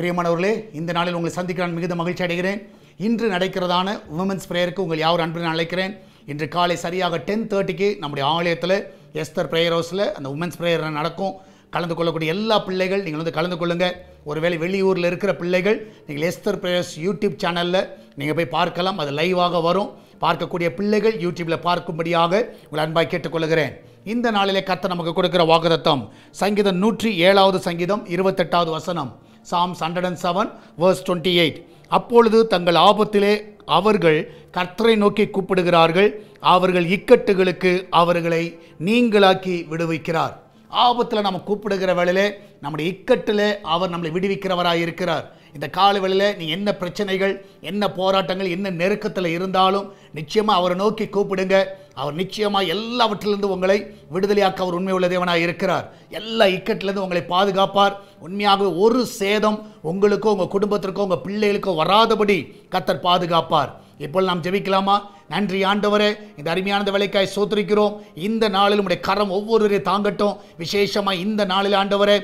பிரியமானவர்களே, இந்த நாளில் உங்களை சந்திக்க நான் மிகுந்த மகிழ்ச்சி அடைகிறேன். இன்று நடக்கிறதான உமன்ஸ் பிரேயருக்கு உங்கள் யாரும் அன்புடன் அழைக்கிறேன். இன்று காலை சரியாக 10:30க்கு நம்முடைய ஆலயத்தில் எஸ்தர் பிரேயர் ஹவுஸில் அந்த உமன்ஸ் பிரேயர் நடக்கும். கலந்து கொள்ளக்கூடிய எல்லா பிள்ளைகள் நீங்கள் வந்து கலந்து கொள்ளுங்கள். ஒருவேளை வெளியூரில் இருக்கிற பிள்ளைகள் நீங்கள் எஸ்தர் பிரேயர்ஸ் யூடியூப் சேனலில் நீங்கள் போய் பார்க்கலாம். அது லைவாக வரும். பார்க்கக்கூடிய பிள்ளைகள் யூடியூப்பில் பார்க்கும்படியாக உங்களை அன்பாய் கேட்டுக்கொள்கிறேன். இந்த நாளிலே கர்த்தர் நமக்கு கொடுக்கிற வாக்குத்தத்தம் சங்கீதம் 107வது சங்கீதம் 28வது வசனம். Psalms 107 verse 28. அப்பொழுது தங்கள் ஆபத்திலே அவர்கள் கர்த்தரை நோக்கி கூப்பிடுகிறார்கள், அவர்கள் இக்கட்டுகளுக்கு அவர்களை நீங்களாக்கி விடுவிக்கிறார். ஆபத்தில் நம்ம கூப்பிடுகிற வேளையிலே நம்முடைய இக்கட்டில் அவர் நம்மளை விடுவிக்கிறவராக இருக்கிறார். இந்த கால வேளையில் நீங்கள் என்ன பிரச்சனைகள், என்ன போராட்டங்கள், என்ன நெருக்கத்தில் இருந்தாலும் நிச்சயமாக அவரை நோக்கி கூப்பிடுங்க. அவர் நிச்சயமாக எல்லாவற்றிலிருந்து உங்களை விடுதலையாக்க அவர் உண்மை உள்ள தேவனாக இருக்கிறார். எல்லா இக்கட்டிலிருந்து உங்களை பாதுகாப்பார். உண்மையாக ஒரு சேதம் உங்களுக்கோ உங்கள் குடும்பத்திற்கோ உங்கள் பிள்ளைகளுக்கோ வராதபடி கர்த்தர் பாதுகாப்பார். இப்போ நாம் ஜெபிக்கலாமா? நன்றி ஆண்டவரே, இந்த அருமையான வேலைக்காய் சோத்திரிக்கிறோம். இந்த நாளில் உடைய கரம் ஒவ்வொருவரையும் தாங்கட்டும். விசேஷமாக இந்த நாளில் ஆண்டவரே,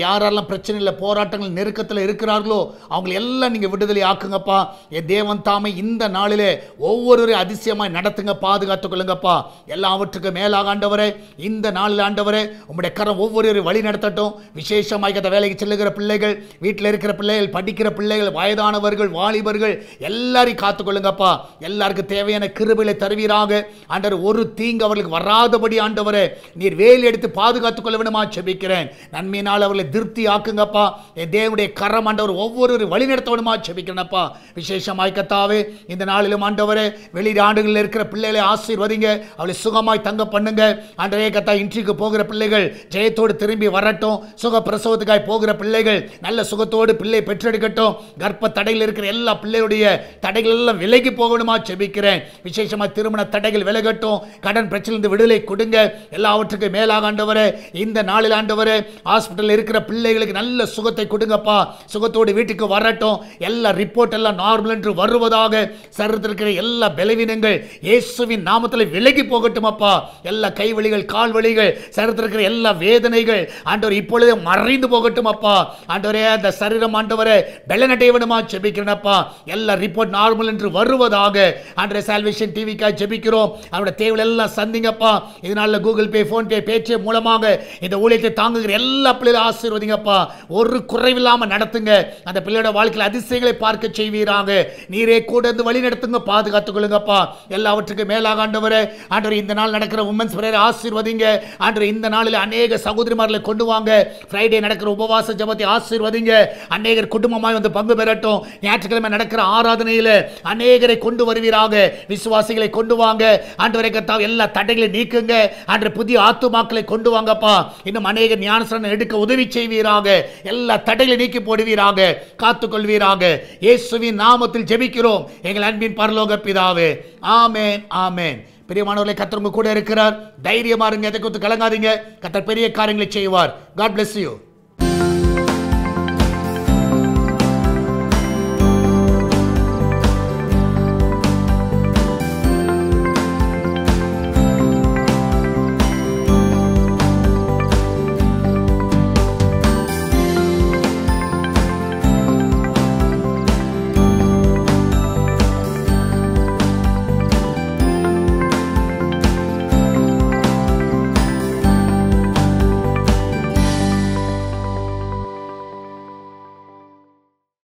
யாரெல்லாம் பிரச்சனையில் போராட்டங்கள் நெருக்கத்தில் இருக்கிறார்களோ அவங்களை எல்லாம் நீங்கள் விடுதலை ஆக்குங்கப்பா. என் தேவன் தாமே இந்த நாளிலே ஒவ்வொருவரையும் அதிசயமாய் நடத்துங்க, பாதுகாத்துக் கொள்ளுங்கப்பா. எல்லாவற்றுக்கும் மேலாக ஆண்டவரே, இந்த நாளில் ஆண்டவரே உங்களுடைய கரம் ஒவ்வொருவரையும் வழி நடத்தட்டும். விசேஷமாக அந்த வேலைக்கு செல்லுகிற பிள்ளைகள், வீட்டில் இருக்கிற பிள்ளைகள், படிக்கிற பிள்ளைகள், வயதானவர்கள், வாலிபர்கள் எல்லாரையும் காத்துக்கொள்ளுங்கப்பா. எல்லாருக்கும் தேவையான கிருபையை தருவீராக. ஆண்டவர் ஒரு தீங்கு அவர்களுக்கு வராதபடி ஆண்டவரே நீர் வேலி எடுத்து பாதுகாத்துக் கொள்ள வேண்டுமா ஜெபிக்கிறேன். நன்மையினால் அவர்களை திருப்தி ஆக்குங்கப்பா. என் தேவனுடைய கரம் ஆண்டவர் ஒவ்வொரு வழி நடத்த வேண்டுமா ஜெபிக்கிறேன்ப்பா. விசேஷமாய் கர்த்தாவே, இந்த நாளிலும் ஆண்டவரே வெளிநாடுகளில் இருக்கிற பிள்ளைகளை ஆசீர்வதிங்க, அவளை சுகமாய் தங்க பண்ணுங்க. ஆண்டவரே கர்த்தா, இன்றைக்கு போகிற பிள்ளைகள் ஜெயத்தோடு திரும்பி வரட்டும். சுக பிரசவத்துக்காய் போகிற பிள்ளைகள் நல்ல சுகத்தோடு பிள்ளை பெற்றெடுக்கட்டும். கர்ப்ப தடையில் இருக்கிற எல்லா பிள்ளைகளுடைய தடைகள் எல்லாம் விலகி போகணுமா ஜெபிக்கிறேன். விசேஷமாக திருமண தடைகள் விலகட்டும். கடன் பிரச்சனையிலிருந்து விடுதலை கொடுங்க. எல்லாவற்றுக்கும் மேலாக ஆண்டவரே, இந்த நாளில் ஆண்டவரே ஹாஸ்பிட்டலில் இருக்கிற பிள்ளைகளுக்கு நல்ல சுகத்தை கொடுங்கப்பா. சுகத்தோடு வீட்டுக்கு வரட்டும். எல்லா ரிப்போர்ட் எல்லாம் நார்மல் என்று வருவதாக. சரீரத்தில் இருக்கிற எல்லா பலவீனங்கள் இயேசுவின் நாமத்தில் விலகி போகட்டும் அப்பா. எல்லா கைவலிகள், கால்வலிகள், சரீரத்தில் இருக்கிற எல்லா வேதனைகள் ஆண்டவர் இப்பொழுதே மறைந்து போகட்டும் அப்பா. ஆண்டவரே, அந்த சரீரம் ஆண்டவரே பலனடைய வேண்டுமா ஜெபிக்கிறேனப்பா. எல்லா ரிப்போர்ட் நார்மல் என்று வருவதாக. ஆண்டவரே, சால்வேஷன் டிவிக்காக ஜெபிக்கிறோம். அவருடைய தேவைகள் எல்லாம் சந்திங்கப்பா. இதனால கூகுள் பே, போன் பே, பேச்சு மூலமாக இந்த ஊழியத்தை தாங்குகிற எல்லா பிள்ளைகளும் ஆசீர்வதிங்கப்பா. ஒரு குறைவில்லாமல் நடத்துங்க. அந்த பிள்ளையோட வாழ்க்கையில் அதிசயங்களை பார்க்க செய்வீராக. நீரே கூட இருந்து வழி நடத்துங்க, பாதுகாத்துக் கொள்ளுங்கப்பா. எல்லாவற்றுக்கும் மேலாக ஆண்டவரே, ஆண்டவரே இந்த நாள் நடக்கிற உமன்ஸ் பிரேயர் ஆசீர்வதிங்க. ஆண்டவரே, இந்த நாளில் அநேக சகோதரிமார்களை கொண்டு வாங்க. ஃப்ரைடே நடக்கிற உபவாச ஜெபத்தை ஆசீர்வதிங்க. அநேகர் குடும்பமாய் வந்து பங்கு பெறட்டும். ஞாயிற்றுக்கிழமை நடக்கிற ஆராதனையில் அநேகரை கொண்டு வருவீராக. விசுவாசிகளை கொண்டு வாங்க. ஆண்டவரே கர்த்தாவே, எல்லா தடைகளை நீக்குங்க. ஆண்டவரே, புதிய ஆத்துமாக்களை கொண்டு வாங்கப்பா. இன்னும் அநேக ஞானஸ்நானம் எடுக்க உதவி செய்வீராக. எல்லா தடைகளை நீக்கி போடுவீராக, காத்துக்கொள்வீராக. இயேசுவின் நாமத்தில் ஜெபிக்கிறோம் எங்கள் அன்பின் பரலோக பிதாவே. ஆமென், ஆமென். பிரியமானவர்களே, கர்த்தர் உங்க கூட இருக்கிறார். தைரியமா இருங்க, எதை குறித்து கலங்காதீங்க. கர்த்தர் பெரிய காரியங்களை செய்வார். God bless you.